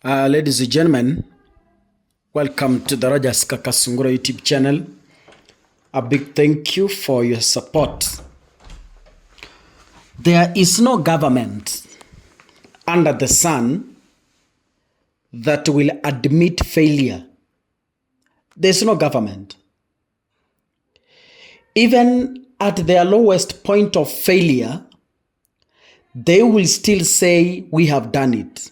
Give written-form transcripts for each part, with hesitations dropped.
Ladies and gentlemen, welcome to the Rogers Kakasungura YouTube channel. A big thank you for your support. There is no government under the sun that will admit failure. There's no government. Even at their lowest point of failure, they will still say, we have done it.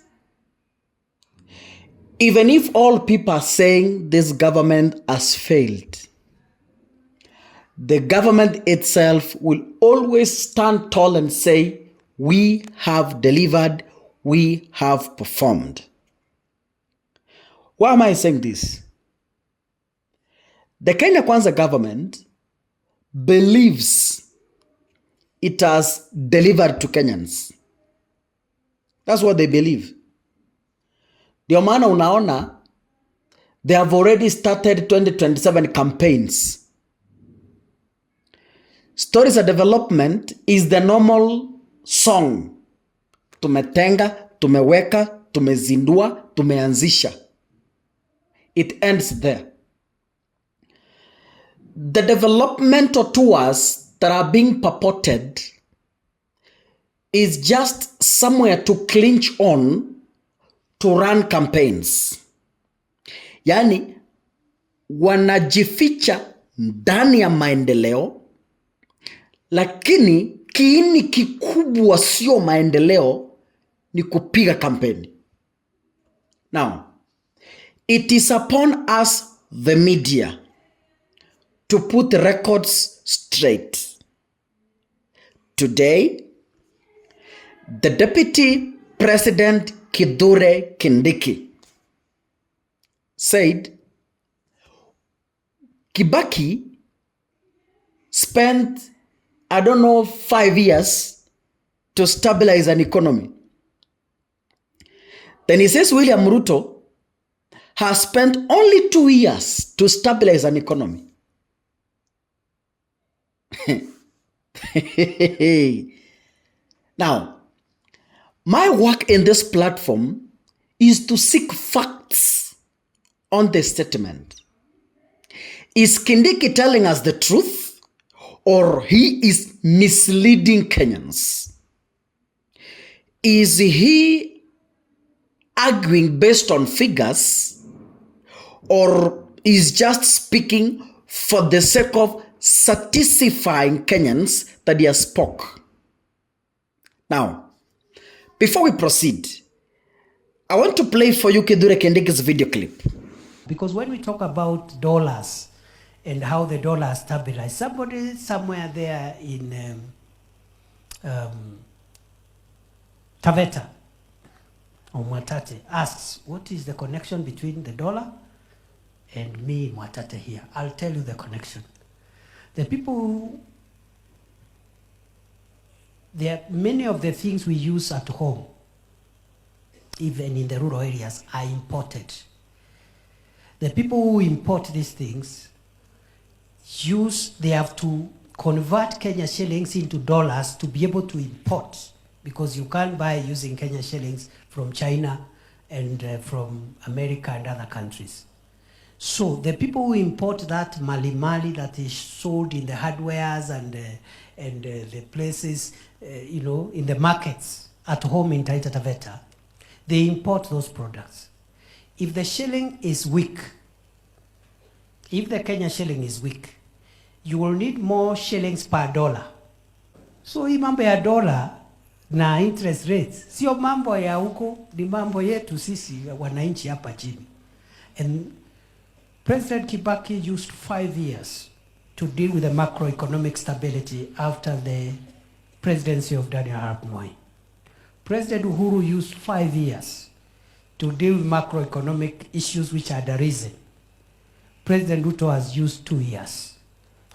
Even if all people are saying this government has failed, the government itself will always stand tall and say, we have delivered, we have performed. Why am I saying this? The Kenya Kwanza government believes it has delivered to Kenyans. That's what they believe. Ndio maana unaona they have already started 2027 campaigns. Stories of development is the normal song. Tumetenga, tumeweka, tumezindua, tumeanzisha. It ends there. The developmental tours that are being purported is just somewhere to clinch on to run campaigns. Yani, wanajificha ndani ya maendeleo, lakini kiini kikubwa sio maendeleo, ni kupiga kampeni. Now, it is upon us, the media, to put records straight. Today, the Deputy President Kindiki said Kibaki spent, 5 years to stabilize an economy. Then he says William Ruto has spent only 2 years to stabilize an economy. Now, my work in this platform is to seek facts on the statement. Is Kindiki telling us the truth, or he is misleading Kenyans? Is he arguing based on figures, or is just speaking for the sake of satisfying Kenyans that he has spoke? Now, before we proceed, I want to play for you Kindiki's video clip. Because when we talk about dollars and how the dollar stabilized, somebody somewhere there in Taveta or Mwatate asks, what is the connection between the dollar and me in Mwatate here? I'll tell you the connection. The people, many of the things we use at home, even in the rural areas, are imported. The people who import these things they have to convert Kenya shillings into dollars to be able to import, because you can't buy using Kenya shillings from China and from America and other countries. So the people who import that mali that is sold in the hardwares and the places, in the markets at home in Taita Taveta, they import those products. If the shilling is weak, if the Kenya shilling is weak, you will need more shillings per dollar. So hii mambo ya dollar na interest rates sio mambo ya huko, ni mambo yetu sisi wananchi hapa chini. And President Kibaki used 5 years to deal with the macroeconomic stability after the presidency of Daniel Arap Moi. President Uhuru used 5 years to deal with macroeconomic issues which had arisen. President Ruto has used 2 years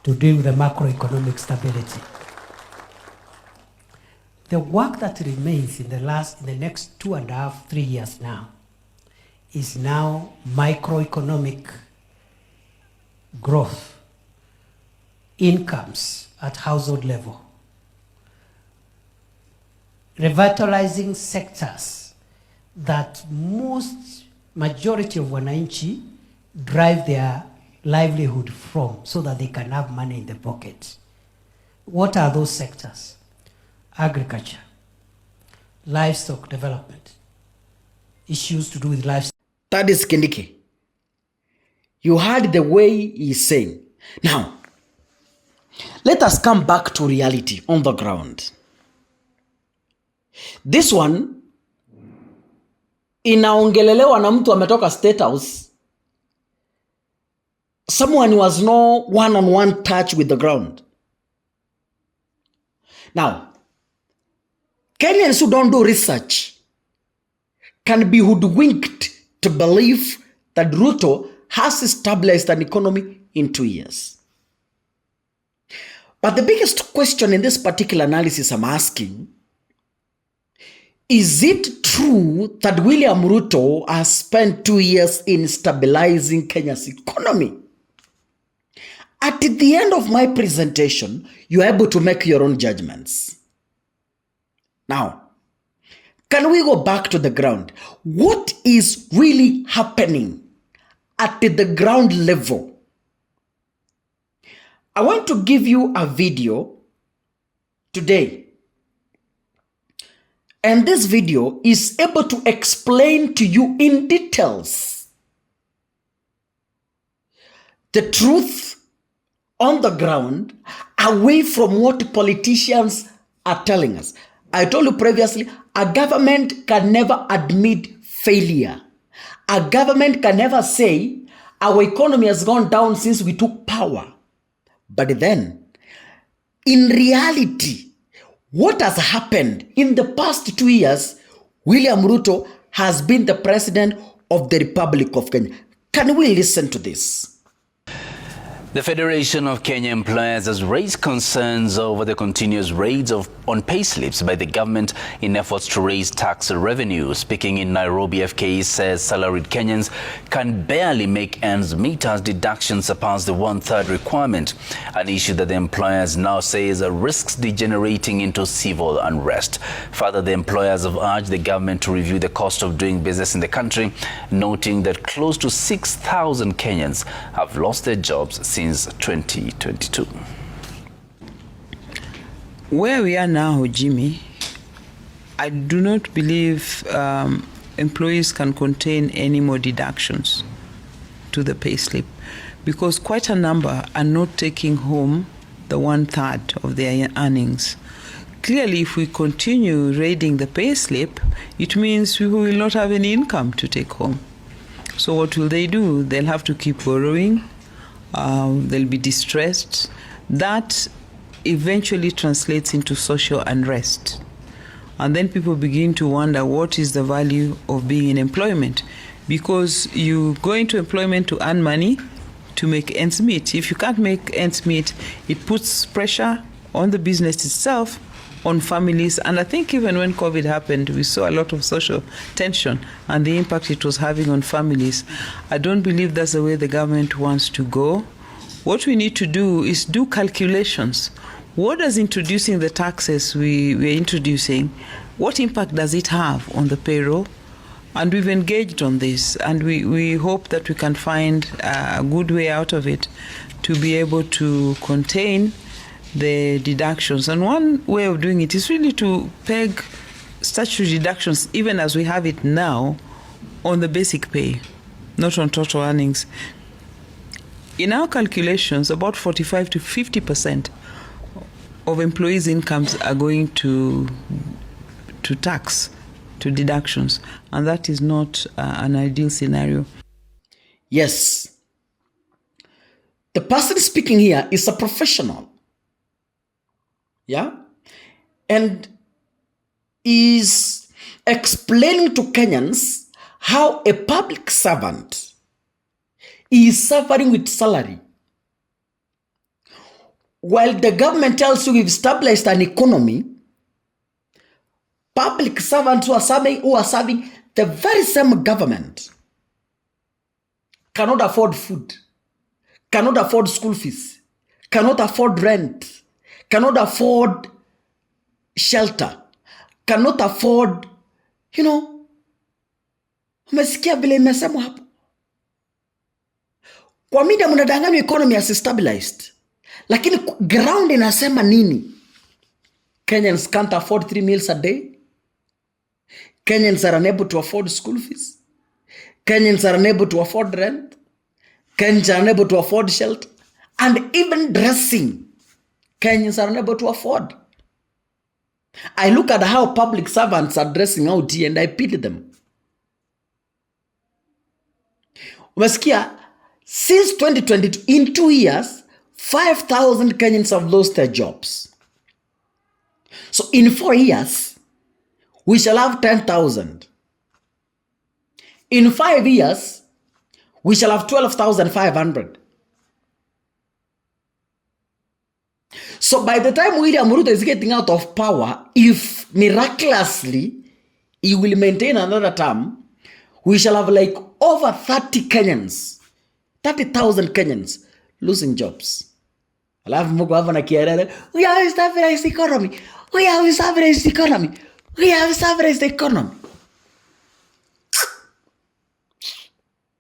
to deal with the macroeconomic stability. The work that remains in the next 2.5, 3 years now is now microeconomic growth, incomes at household level, revitalizing sectors that majority of wananchi drive their livelihood from so that they can have money in the pocket. What are those sectors? Agriculture, livestock development, issues to do with livestock. That is Kindiki. You heard the way he's saying. Now, let us come back to reality on the ground. This one inaongelelewa na mtu ametoka State House. Someone who has no one-on-one touch with the ground. Now, Kenyans who don't do research can be hoodwinked to believe that Ruto has established an economy in 2 years. But the biggest question in this particular analysis I'm asking, is it true that William Ruto has spent 2 years in stabilizing Kenya's economy? At the end of my presentation, you're able to make your own judgments. Now, can we go back to the ground? What is really happening at the ground level? I want to give you a video today. And this video is able to explain to you in details the truth on the ground, away from what politicians are telling us. I told you previously, a government can never admit failure. A government can never say, our economy has gone down since we took power. But then, in reality, what has happened in the past 2 years, William Ruto has been the president of the Republic of Kenya. Can we listen to this? The Federation of Kenya Employers has raised concerns over the continuous raids on payslips by the government in efforts to raise tax revenue. Speaking in Nairobi, FKE says salaried Kenyans can barely make ends meet as deductions surpass the 1/3 requirement, an issue that the employers now say is a risks degenerating into civil unrest. Further, the employers have urged the government to review the cost of doing business in the country, noting that close to 6,000 Kenyans have lost their jobs since 2022. Where we are now, Jimmy, I do not believe employees can contain any more deductions to the payslip, because quite a number are not taking home the 1/3 of their earnings. Clearly, if we continue raiding the payslip, it means we will not have any income to take home. So what will they do? They'll have to keep borrowing. They'll be distressed. That eventually translates into social unrest. And then people begin to wonder, what is the value of being in employment? Because you go into employment to earn money, to make ends meet. If you can't make ends meet, it puts pressure on the business itself, on families. And I think even when COVID happened, we saw a lot of social tension and the impact it was having on families. I don't believe that's the way the government wants to go. What we need to do is do calculations. What does introducing the taxes we're introducing, what impact does it have on the payroll? And we've engaged on this, and we hope that we can find a good way out of it to be able to contain the deductions. And one way of doing it is really to peg statutory deductions, even as we have it now, on the basic pay, not on total earnings. In our calculations, about 45 to 50% of employees' incomes are going to tax, to deductions, and that is not an ideal scenario. Yes. The person speaking here is a professional. Yeah? And is explaining to Kenyans how a public servant is suffering with salary. While the government tells you we've established an economy, public servants who are serving the very same government cannot afford food, cannot afford school fees, cannot afford rent, cannot afford shelter, cannot afford, Umesikia vile imesemwa hapo? Kwa media mnadanganywa economy as stabilized. Lakini ground inasema nini? Kenyans can't afford 3 meals a day. Kenyans are unable to afford school fees. Kenyans are unable to afford rent. Kenyans are unable to afford shelter. And even dressing, Kenyans are unable to afford. I look at how public servants are dressing out here and I pity them. Umesikia, since 2022, in 2 years, 5,000 Kenyans have lost their jobs. So in 4 years, we shall have 10,000. In 5 years, we shall have 12,500. So by the time William Ruto is getting out of power, if miraculously he will maintain another term, we shall have like over 30,000 Kenyans losing jobs. Alafu Mungu hapa na kielele, we have stabilized the economy. We have stabilized the economy. We have stabilized the economy.